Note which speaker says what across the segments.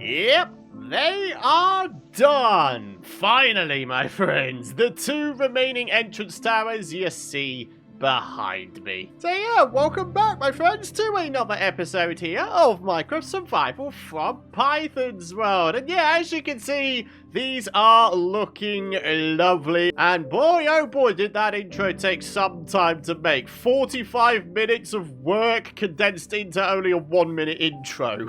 Speaker 1: Yep, they are done! Finally, my friends, the two remaining entrance towers you see behind me. So yeah, welcome back, my friends, to another episode here of Minecraft Survival from Python's World. And yeah, as you can see, these are looking lovely. And boy, oh boy, did that intro take some time to make. 45 minutes of work condensed into only a 1-minute intro.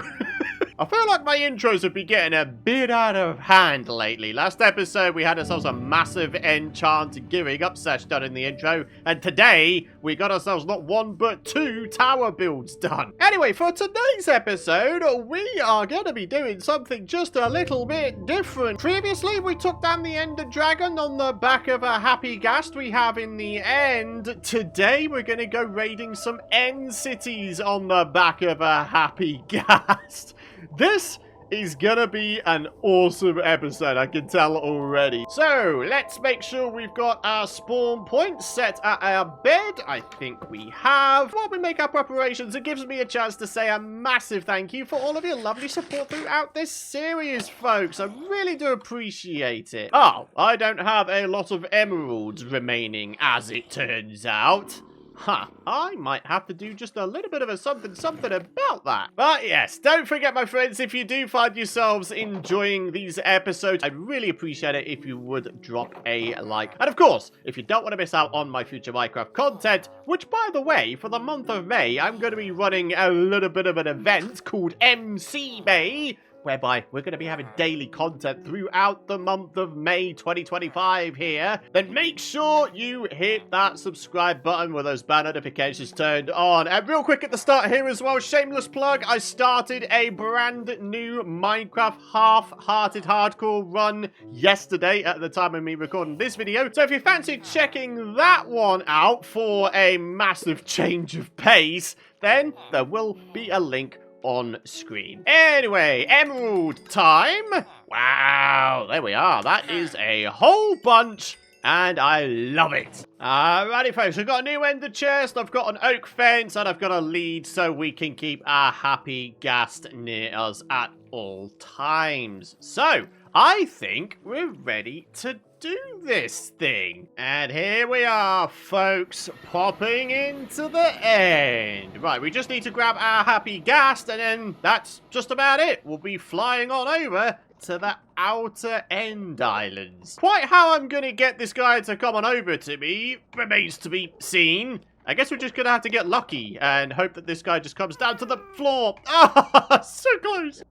Speaker 1: I feel like my intros have been getting a bit out of hand lately. Last episode, we had ourselves a massive enchant gearing up session done in the intro. And today, we got ourselves not one, but 2 tower builds done. Anyway, for today's episode, we are going to be doing something just a little bit different. Previously, we took down the Ender Dragon on the back of a Happy Ghast we have in the end. Today, we're going to go raiding some end cities on the back of a Happy Ghast. This is gonna be an awesome episode, I can tell already. So, let's make sure we've got our spawn point set at our bed. I think we have. While we make our preparations, it gives me a chance to say a massive thank you for all of your lovely support throughout this series, folks. I really do appreciate it. Oh, I don't have a lot of emeralds remaining, as it turns out. Huh, I might have to do just a little bit of a something about that. But yes, don't forget, my friends, if you do find yourselves enjoying these episodes, I'd really appreciate it if you would drop a like. And of course, if you don't want to miss out on my future Minecraft content, which, by the way, for the month of May, I'm going to be running a little bit of an event called MC May, whereby we're going to be having daily content throughout the month of May 2025 here, then make sure you hit that subscribe button with those bell notifications turned on. And real quick at the start here as well, shameless plug, I started a brand new Minecraft half-hearted hardcore run yesterday at the time of me recording this video. So if you fancy checking that one out for a massive change of pace, then there will be a link on screen. Anyway, emerald time. Wow, there we are. That is a whole bunch, and I love it. Alrighty, folks, we've got a new ender chest, I've got an oak fence, and I've got a lead so we can keep our Happy Ghast near us at all times. So, I think we're ready to do this thing. And here we are, folks, popping into the end. Right, we just need to grab our Happy Ghast, and then that's just about it. We'll be flying on over to the outer end islands. Quite how I'm gonna get this guy to come on over to me remains to be seen. I guess we're just gonna have to get lucky and hope that this guy just comes down to the floor. Ah, so close.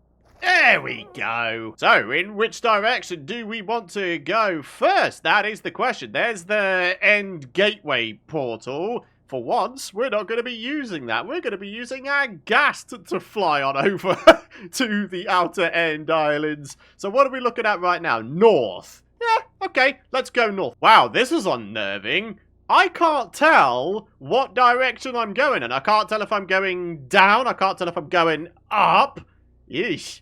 Speaker 1: There we go. So, in which direction do we want to go first? That is the question. There's the end gateway portal. For once, we're not going to be using that. We're going to be using our ghast to fly on over to the outer end islands. So what are we looking at right now? North. Yeah, okay, let's go north. Wow, this is unnerving. I can't tell what direction I'm going in. I can't tell if I'm going down. I can't tell if I'm going up. Yeesh.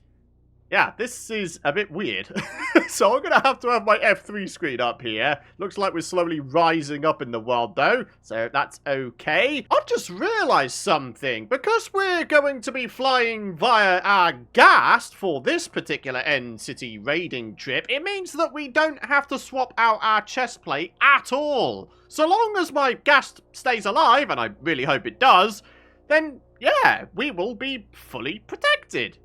Speaker 1: Yeah, this is a bit weird. So I'm going to have my F3 screen up here. Looks like we're slowly rising up in the world, though. So that's okay. I've just realised something. Because we're going to be flying via our ghast for this particular end city raiding trip, it means that we don't have to swap out our chest plate at all. So long as my ghast stays alive, and I really hope it does, then yeah, we will be fully protected.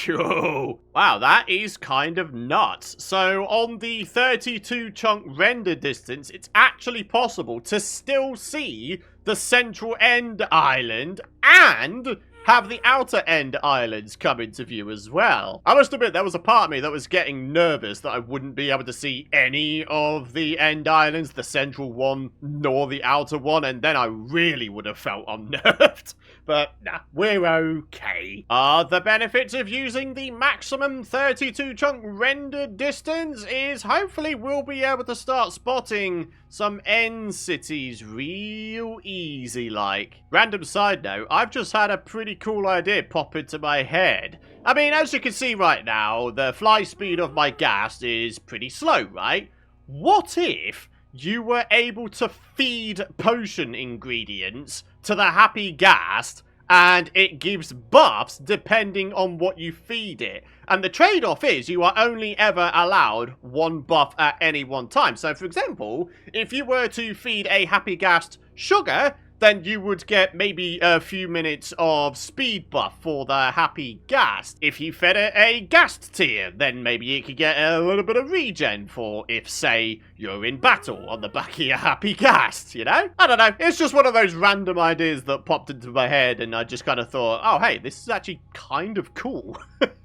Speaker 1: Cool. Wow, that is kind of nuts. So on the 32 chunk render distance, it's actually possible to still see the central end island and have the outer end islands come into view as well. I must admit, there was a part of me that was getting nervous that I wouldn't be able to see any of the end islands, the central one, nor the outer one, and then I really would have felt unnerved. But, nah, we're okay. The benefits of using the maximum 32 chunk render distance is hopefully we'll be able to start spotting some end cities real easy like. Random side note, I've just had a pretty cool idea pop into my head. I mean, as you can see right now, the fly speed of my ghast is pretty slow, right? What if you were able to feed potion ingredients to the Happy Ghast and it gives buffs depending on what you feed it. And the trade-off is you are only ever allowed one buff at any one time. So, for example, if you were to feed a Happy Ghast sugar, then you would get maybe a few minutes of speed buff for the Happy Ghast. If you fed it a Ghast tier, then maybe it could get a little bit of regen for if, say, you're in battle on the back of your Happy Ghast, you know? I don't know, it's just one of those random ideas that popped into my head, and I just kind of thought, oh, hey, this is actually kind of cool.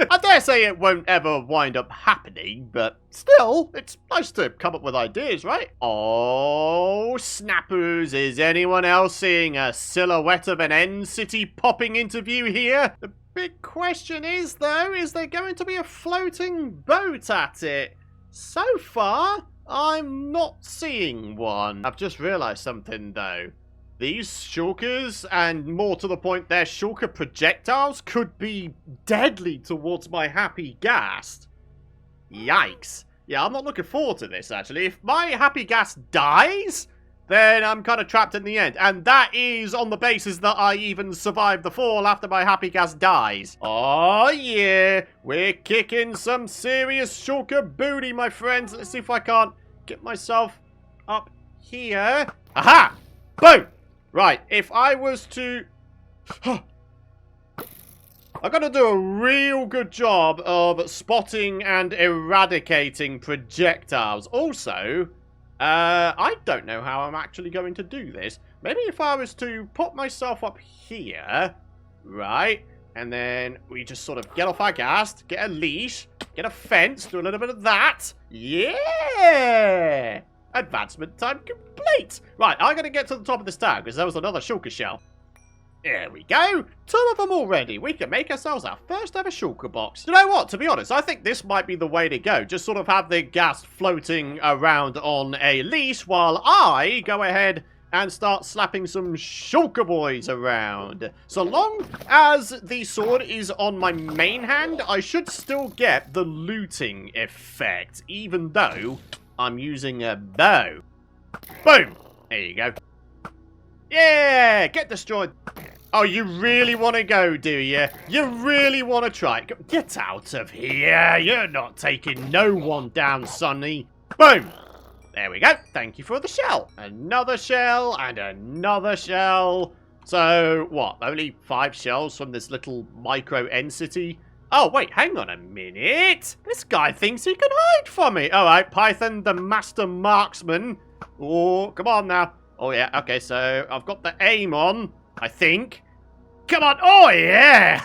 Speaker 1: I dare say it won't ever wind up happening, but still, it's nice to come up with ideas, right? Oh, snappers, is anyone else seeing a silhouette of an end city popping into view here? The big question is, though, is there going to be a floating boat at it? So far, I'm not seeing one. I've just realised something, though. These shulkers, and more to the point, their shulker projectiles could be deadly towards my Happy Ghast. Yikes. Yeah, I'm not looking forward to this, actually. If my Happy Ghast dies, then I'm kind of trapped in the end. And that is on the basis that I even survived the fall after my Happy Ghast dies. Oh, yeah. We're kicking some serious shulker booty, my friends. Let's see if I can't get myself up here. Aha! Boom! Right, if I was to... I've got to do a real good job of spotting and eradicating projectiles. Also, I don't know how I'm actually going to do this. Maybe if I was to put myself up here, right, and then we just sort of get off our ghast, get a leash, get a fence, do a little bit of that. Yeah! Advancement time complete. Right, I'm going to get to the top of this tower because there was another shulker shell. There we go. 2 of them already. We can make ourselves our first ever shulker box. You know what? To be honest, I think this might be the way to go. Just sort of have the ghast floating around on a leash while I go ahead and start slapping some shulker boys around. So long as the sword is on my main hand, I should still get the looting effect, even though I'm using a bow. Boom! There you go. Yeah! Get destroyed. Oh, you really want to go, do you? You really want to try? Get out of here. You're not taking no one down, Sonny. Boom! There we go. Thank you for the shell. Another shell and another shell. So, what? Only 5 shells from this little micro end city? Oh, wait, hang on a minute. This guy thinks he can hide from me. All right, Python, the master marksman. Oh, come on now. Oh, yeah, okay, so I've got the aim on, I think. Come on. Oh, yeah.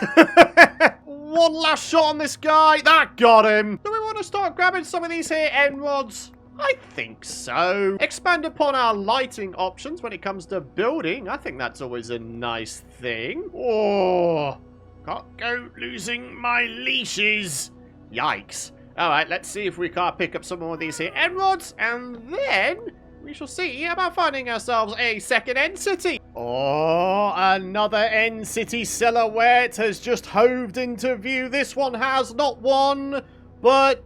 Speaker 1: One last shot on this guy. That got him. Do we want to start grabbing some of these here end rods? I think so. Expand upon our lighting options when it comes to building. I think that's always a nice thing. Oh, can't go losing my leashes. Yikes. All right, let's see if we can't pick up some more of these here end rods, and then we shall see about finding ourselves a second end city. Oh, another end city silhouette has just hoved into view. This one has not 1, but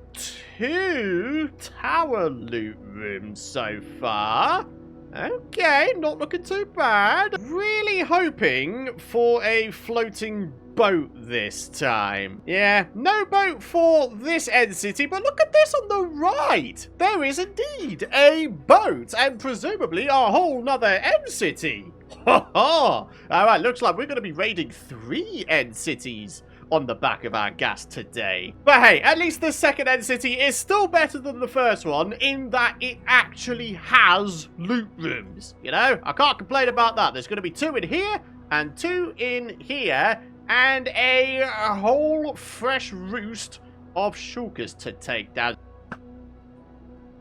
Speaker 1: 2 tower loot rooms so far. Okay, not looking too bad. Really hoping for a floating boat this time. Yeah, no boat for this end city, but look at this on the right. There is indeed a boat, and presumably a whole nother end city. Ha ha! Alright, looks like we're going to be raiding 3 end cities on the back of our ghast today. But hey, at least the second end city is still better than the first one in that it actually has loot rooms. You know, I can't complain about that. There's going to be 2 in here and 2 in here and a whole fresh roost of shulkers to take down.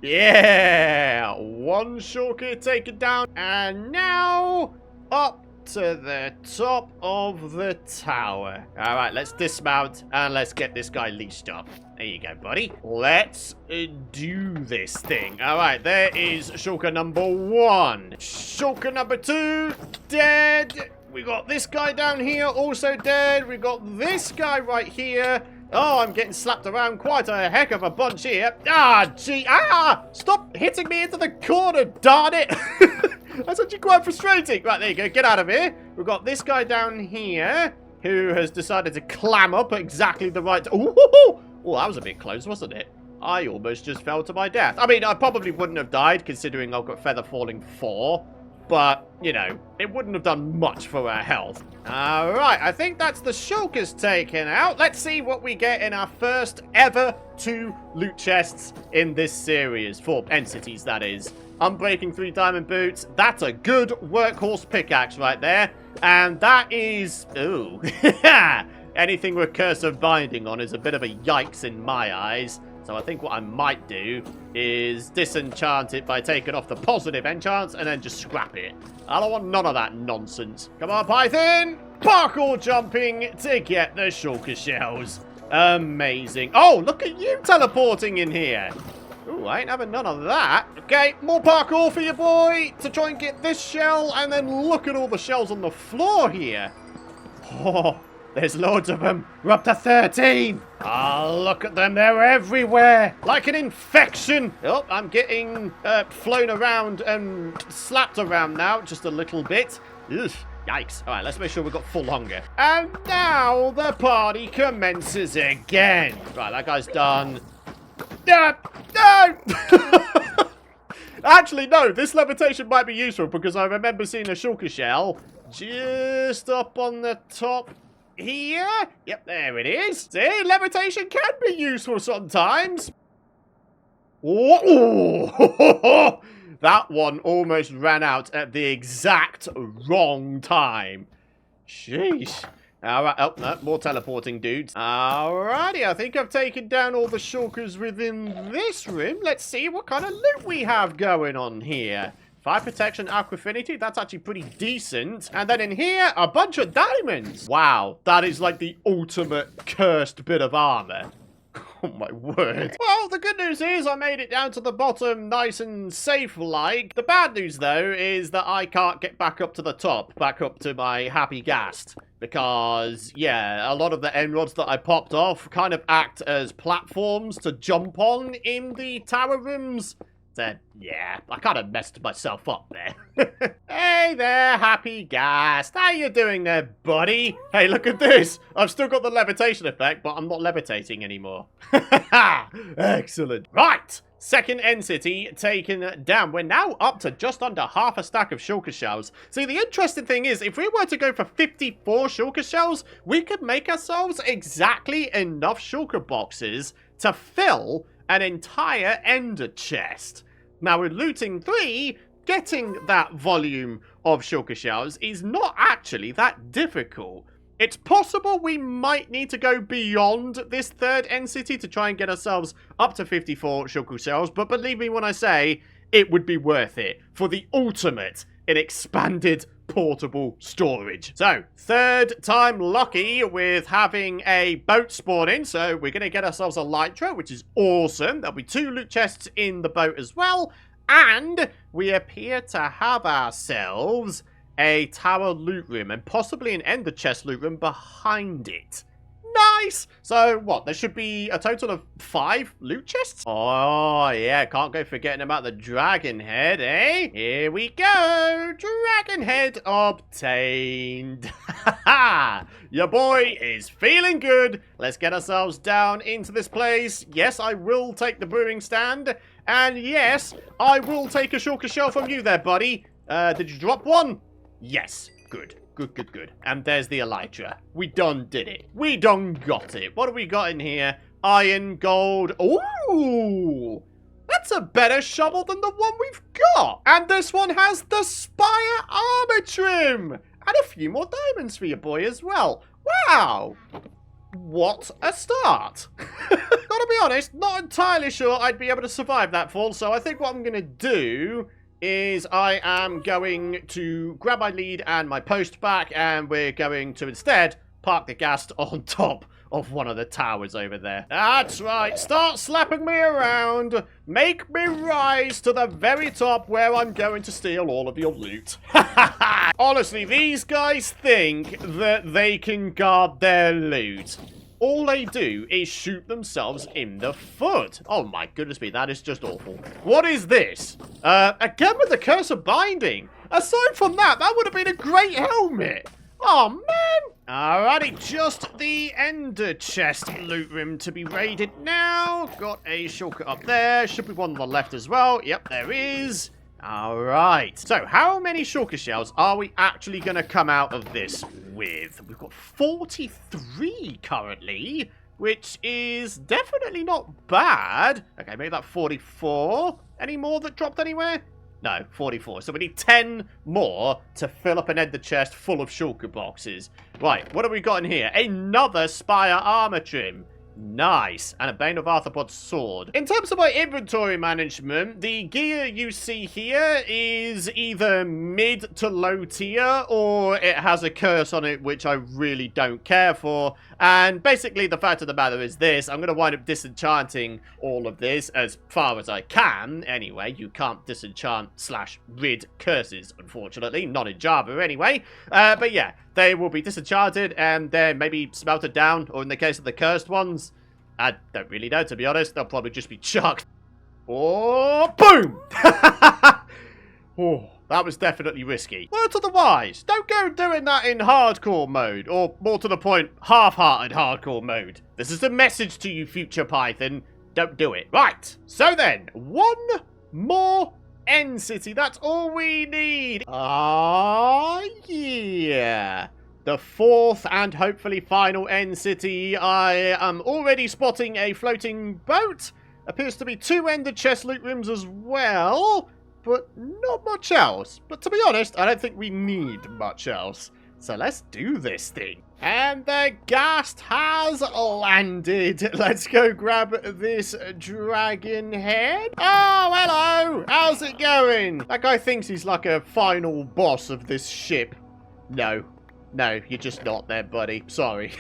Speaker 1: Yeah, 1 shulker taken down, and now up to the top of the tower. All right, let's dismount and let's get this guy leashed up. There you go, buddy. Let's do this thing. All right, there is shulker number 1. Shulker number 2, dead. We got this guy down here, also dead. We got this guy right here. Oh, I'm getting slapped around quite a heck of a bunch here. Ah, gee. Ah! Stop hitting me into the corner, darn it. That's actually quite frustrating. Right, there you go. Get out of here. We've got this guy down here who has decided to clam up at exactly the right... Ooh, oh, that was a bit close, wasn't it? I almost just fell to my death. I mean, I probably wouldn't have died considering I've got Feather Falling 4. But, you know, it wouldn't have done much for our health. Alright, I think that's the shulkers taken out. Let's see what we get in our first ever 2 loot chests in this series. 4 entities, that is. Unbreaking 3 diamond boots. That's a good workhorse pickaxe right there. And that is... Ooh. Anything with Curse of Binding on is a bit of a yikes in my eyes. So I think what I might do is disenchant it by taking off the positive enchants and then just scrap it. I don't want none of that nonsense. Come on, Python! Parkour jumping to get the shulker shells. Amazing. Oh, look at you teleporting in here. Ooh, I ain't having none of that. Okay, more parkour for you, boy, to try and get this shell. And then look at all the shells on the floor here. Oh, there's loads of them. We're up to 13. Oh, look at them. They're everywhere. Like an infection. Oh, I'm getting flown around and slapped around now just a little bit. Ugh, yikes. All right, let's make sure we've got full hunger. And now the party commences again. Right, that guy's done. No! Actually, no. This levitation might be useful because I remember seeing a shulker shell just up on the top here. Yep, there it is. See, levitation can be useful sometimes. Oh, that one almost ran out at the exact wrong time. Sheesh. Alright, oh, no, more teleporting dudes. Alrighty, I think I've taken down all the shulkers within this room. Let's see what kind of loot we have going on here. 5 protection, aqua affinity, that's actually pretty decent. And then in here, a bunch of diamonds. Wow, that is like the ultimate cursed bit of armor. Oh my word. Well, the good news is I made it down to the bottom nice and safe-like. The bad news, though, is that I can't get back up to the top, back up to my Happy Ghast. Because, yeah, a lot of the end rods that I popped off kind of act as platforms to jump on in the tower rooms. So, yeah, I kind of messed myself up there. Hey there, Happy Ghast. How you doing there, buddy? Hey, look at this. I've still got the levitation effect, but I'm not levitating anymore. Excellent. Right. Second end city taken down. We're now up to just under half a stack of shulker shells. See, the interesting thing is, if we were to go for 54 shulker shells, we could make ourselves exactly enough shulker boxes to fill an entire ender chest. Now, with looting 3, getting that volume of shulker shells is not actually that difficult. It's possible we might need to go beyond this third end city to try and get ourselves up to 54 shulker shells, but believe me when I say it would be worth it for the ultimate in expanded portable storage. So, third time lucky with having a boat spawning, so we're going to get ourselves a Elytra, which is awesome. There'll be 2 loot chests in the boat as well, and we appear to have ourselves a tower loot room, and possibly an ender chest loot room behind it. Nice! So, what, there should be a total of 5 loot chests? Oh, yeah, can't go forgetting about the dragon head, eh? Here we go! Dragon head obtained! Ha! Your boy is feeling good! Let's get ourselves down into this place. Yes, I will take the brewing stand. And yes, I will take a shulker shell from you there, buddy. Did you drop one? Yes, good. Good. And there's the Elytra. We done did it. We done got it. What have we got in here? Iron, gold. Ooh! That's a better shovel than the one we've got. And this one has the Spire armor trim. And a few more diamonds for your boy as well. Wow! What a start. Gotta be honest, not entirely sure I'd be able to survive that fall, so I think what I'm gonna do is I am going to grab my lead and my post back, and we're going to instead park the Ghast on top of one of the towers over there. That's right. Start slapping me around. Make me rise to the very top where I'm going to steal all of your loot. Honestly, these guys think that they can guard their loot. All they do is shoot themselves in the foot. Oh my goodness me, that is just awful. What is this? Again with the Curse of Binding. Aside from that, that would have been a great helmet. Oh, man. Alrighty, just the ender chest loot room to be raided now. Got a shortcut up there. Should be one on the left as well. Yep, there is. Alright. So, how many shulker shells are we actually going to come out of this with? We've got 43 currently, which is definitely not bad. Okay, maybe that 44. Any more that dropped anywhere? No, 44. So we need 10 more to fill up an ender chest full of shulker boxes. Right, what have we got in here? Another Spire armor trim. Nice. And a Bane of Arthropod's sword. In terms of my inventory management, the gear you see here is either mid to low tier, or it has a curse on it, which I really don't care for. And basically, the fact of the matter is this. I'm going to wind up disenchanting all of this as far as I can. Anyway, you can't disenchant / rid curses, unfortunately. Not in Java, anyway. But yeah, they will be disenchanted and then maybe smelted down, or in the case of the cursed ones, I don't really know, to be honest. They'll probably just be chucked. Or boom! Oh, that was definitely risky. Word to the wise, don't go doing that in hardcore mode, or more to the point, half-hearted hardcore mode. This is a message to you, future Python. Don't do it. Right, so then, one more End City. That's all we need. Ah, yeah. The fourth and hopefully final End City. I am already spotting a floating boat. Appears to be 2 ender chest loot rooms as well, but not much else. But to be honest, I don't think we need much else. So let's do this thing. And the Ghast has landed. Let's go grab this dragon head. Oh, hello. How's it going? That guy thinks he's like a final boss of this ship. No. No, you're just not there, buddy. Sorry.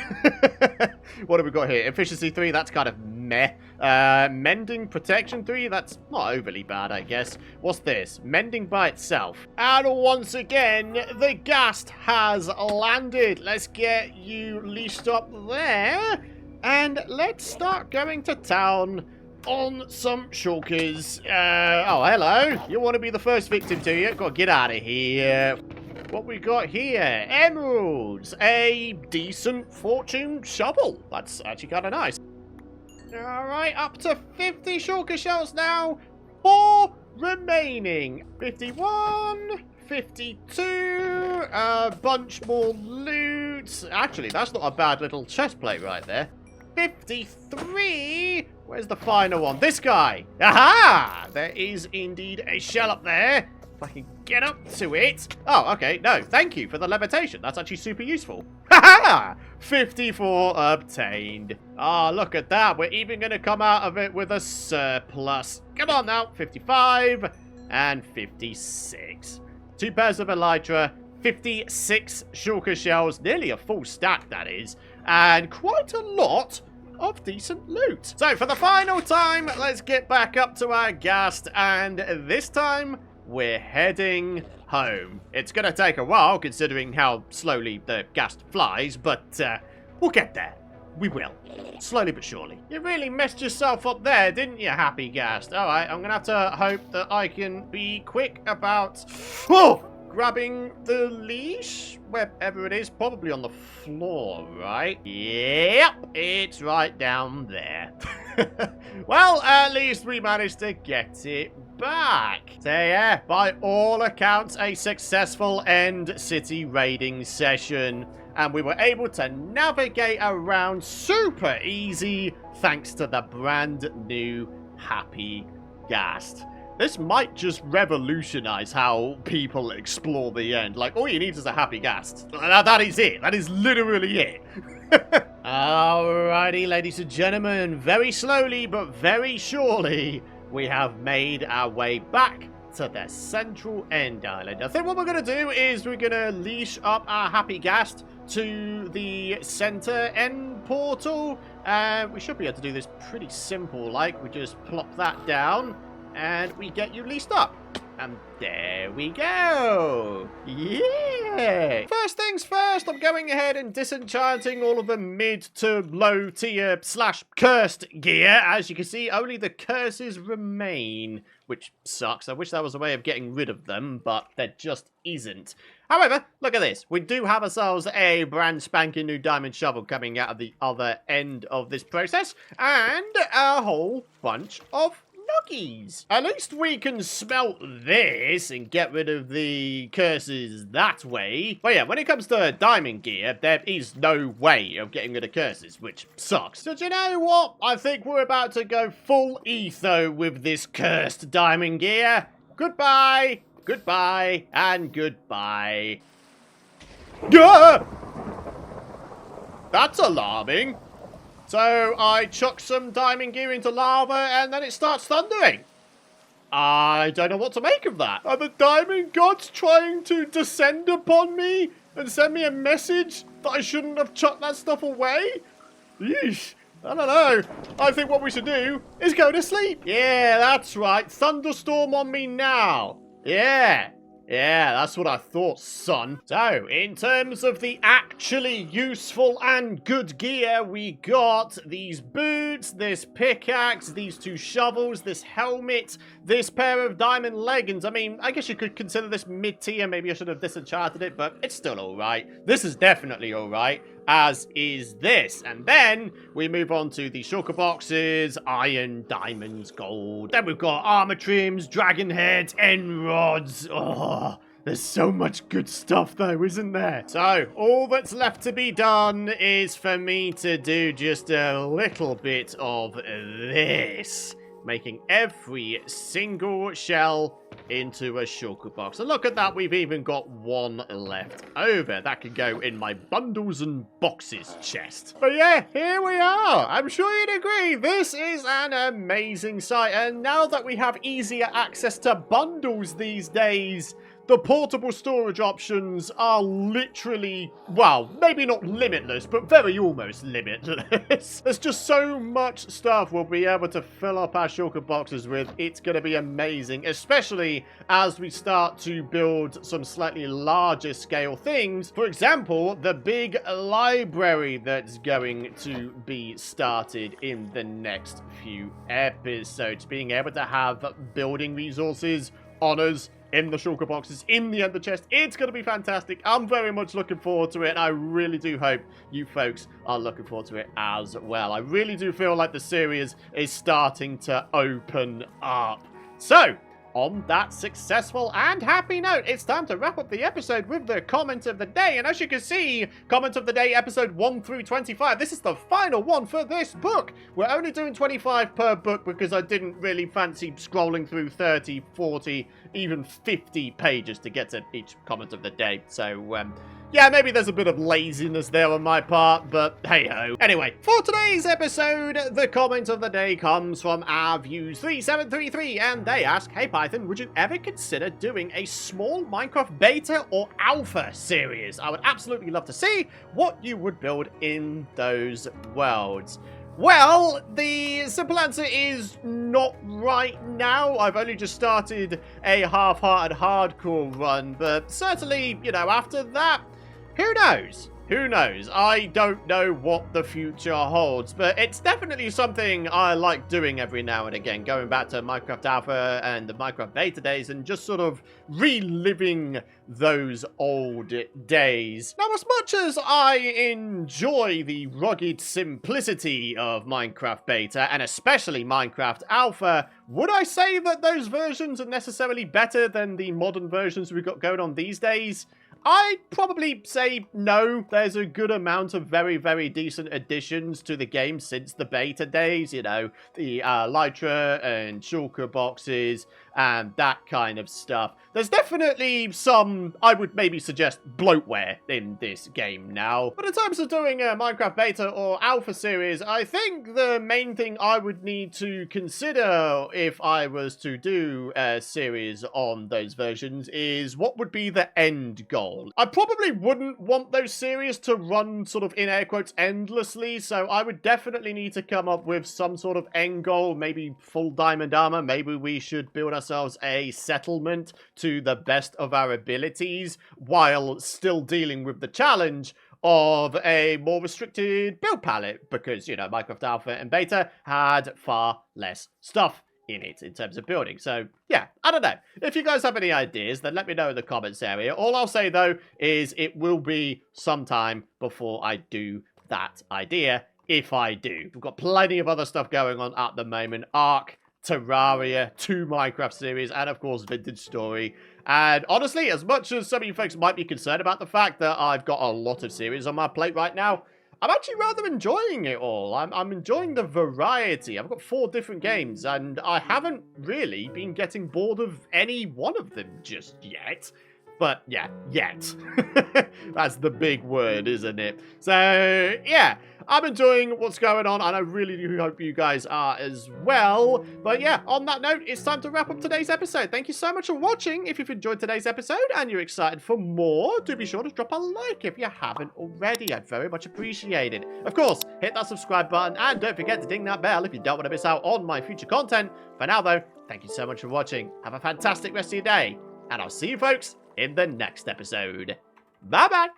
Speaker 1: What have we got here? Efficiency 3, that's kind of meh. Mending Protection 3, that's not overly bad, I guess. What's this? Mending by itself. And once again, the Ghast has landed. Let's get you leashed up there. And let's start going to town on some shulkers. Oh, hello. You want to be the first victim, do you? Gotta get out of here. What we got here? Emeralds. A decent fortune shovel. That's actually kind of nice. Alright, up to 50 shulker shells now. 4 remaining. 51, 52, a bunch more loot. Actually, that's not a bad little chest plate right there. 53. Where's the final one? This guy. Aha! There is indeed a shell up there. If I can get up to it. Oh, okay. No, thank you for the levitation. That's actually super useful. Ha-ha! 54 obtained. Ah, look at that. We're even going to come out of it with a surplus. Come on now. 55 and 56. 2 pairs of Elytra, 56 shulker shells, nearly a full stack, that is, and quite a lot of decent loot. So, for the final time, let's get back up to our Ghast, and this time, we're heading home. It's going to take a while, considering how slowly the Ghast flies, but we'll get there. We will. Slowly but surely. You really messed yourself up there, didn't you, Happy Ghast? Alright, I'm going to have to hope that I can be quick about grabbing the leash, wherever it is. Probably on the floor, right? Yep, it's right down there. Well, at least we managed to get it back. So yeah, by all accounts, a successful End City raiding session. And we were able to navigate around super easy thanks to the brand new Happy Ghast. This might just revolutionize how people explore the end. Like, all you need is a Happy Ghast. That is it. That is literally it. Alrighty, ladies and gentlemen. Very slowly, but very surely, we have made our way back to the central end island. I think what we're going to do is we're going to leash up our Happy Ghast to the center end portal. We should be able to do this pretty simple. Like, we just plop that down and we get you leased up. And there we go. Yeah. First things first, I'm going ahead and disenchanting all of the mid to low tier / cursed gear. As you can see, only the curses remain, which sucks. I wish there was a way of getting rid of them, but there just isn't. However, look at this. We do have ourselves a brand spanking new diamond shovel coming out of the other end of this process, and a whole bunch of nuggies. At least we can smelt this and get rid of the curses that way. But yeah, when it comes to diamond gear, there is no way of getting rid of curses, which sucks. So do you know what? I think we're about to go full etho with this cursed diamond gear. Goodbye, goodbye, and goodbye. Gah! That's alarming. So I chuck some diamond gear into lava and then it starts thundering. I don't know what to make of that. Are the diamond gods trying to descend upon me and send me a message that I shouldn't have chucked that stuff away? Yeesh. I don't know. I think what we should do is go to sleep. Yeah, that's right. Thunderstorm on me now. Yeah. Yeah, that's what I thought, son. So, in terms of the actually useful and good gear, we got these boots, this pickaxe, these 2 shovels, this helmet, this pair of diamond leggings. I mean, I guess you could consider this mid-tier. Maybe I should have disenchanted it, but it's still alright. This is definitely alright, as is this. And then we move on to the shulker boxes, iron, diamonds, gold. Then we've got armor trims, dragon heads, end rods. Oh, there's so much good stuff though, isn't there? So, all that's left to be done is for me to do just a little bit of this. Making every single shell into a shulker box. And look at that, we've even got 1 left over. That could go in my bundles and boxes chest. But yeah, here we are. I'm sure you'd agree, this is an amazing sight. And now that we have easier access to bundles these days, the portable storage options are literally, well, maybe not limitless, but very almost limitless. There's just so much stuff we'll be able to fill up our shulker boxes with. It's going to be amazing, especially as we start to build some slightly larger scale things. For example, the big library that's going to be started in the next few episodes. Being able to have building resources, honors, in the shulker boxes, in the ender chest. It's going to be fantastic. I'm very much looking forward to it, and I really do hope you folks are looking forward to it as well. I really do feel like the series is starting to open up. So, on that successful and happy note, it's time to wrap up the episode with the comment of the day. And as you can see, comment of the day, episode 1 through 25. This is the final one for this book. We're only doing 25 per book because I didn't really fancy scrolling through 30, 40, even 50 pages to get to each comment of the day. So, yeah, maybe there's a bit of laziness there on my part, but hey-ho. Anyway, for today's episode, the comment of the day comes from rviews3733, and they ask, hey Python, would you ever consider doing a small Minecraft beta or alpha series? I would absolutely love to see what you would build in those worlds. Well, the simple answer is not right now. I've only just started a half-hearted hardcore run, but certainly, you know, after that, who knows? Who knows? I don't know what the future holds, but it's definitely something I like doing every now and again, going back to Minecraft Alpha and the Minecraft Beta days and just sort of reliving those old days. Now, as much as I enjoy the rugged simplicity of Minecraft Beta, and especially Minecraft Alpha, would I say that those versions are necessarily better than the modern versions we've got going on these days? I'd probably say no. There's a good amount of very, very decent additions to the game since the beta days. You know, the Elytra and shulker boxes and that kind of stuff. There's definitely some, I would maybe suggest, bloatware in this game now. But in terms of doing a Minecraft beta or alpha series, I think the main thing I would need to consider if I was to do a series on those versions is what would be the end goal. goal. I probably wouldn't want those series to run sort of in air quotes endlessly, so I would definitely need to come up with some sort of end goal, maybe full diamond armor. Maybe we should build ourselves a settlement to the best of our abilities while still dealing with the challenge of a more restricted build palette, because, you know, Minecraft Alpha and Beta had far less stuff in it in terms of building. So, yeah, I don't know. If you guys have any ideas, then let me know in the comments area. All I'll say, though, is it will be sometime before I do that idea, if I do. We've got plenty of other stuff going on at the moment. Ark, Terraria, 2 Minecraft series, and of course Vintage Story. And honestly, as much as some of you folks might be concerned about the fact that I've got a lot of series on my plate right now, I'm actually rather enjoying it all. I'm enjoying the variety. I've got 4 different games, and I haven't really been getting bored of any one of them just yet. But, yeah, yet. That's the big word, isn't it? So, yeah, I'm enjoying what's going on, and I really do hope you guys are as well. But, yeah, on that note, it's time to wrap up today's episode. Thank you so much for watching. If you've enjoyed today's episode and you're excited for more, do be sure to drop a like if you haven't already. I'd very much appreciate it. Of course, hit that subscribe button, and don't forget to ding that bell if you don't want to miss out on my future content. For now, though, thank you so much for watching. Have a fantastic rest of your day, and I'll see you folks in the next episode. Bye-bye!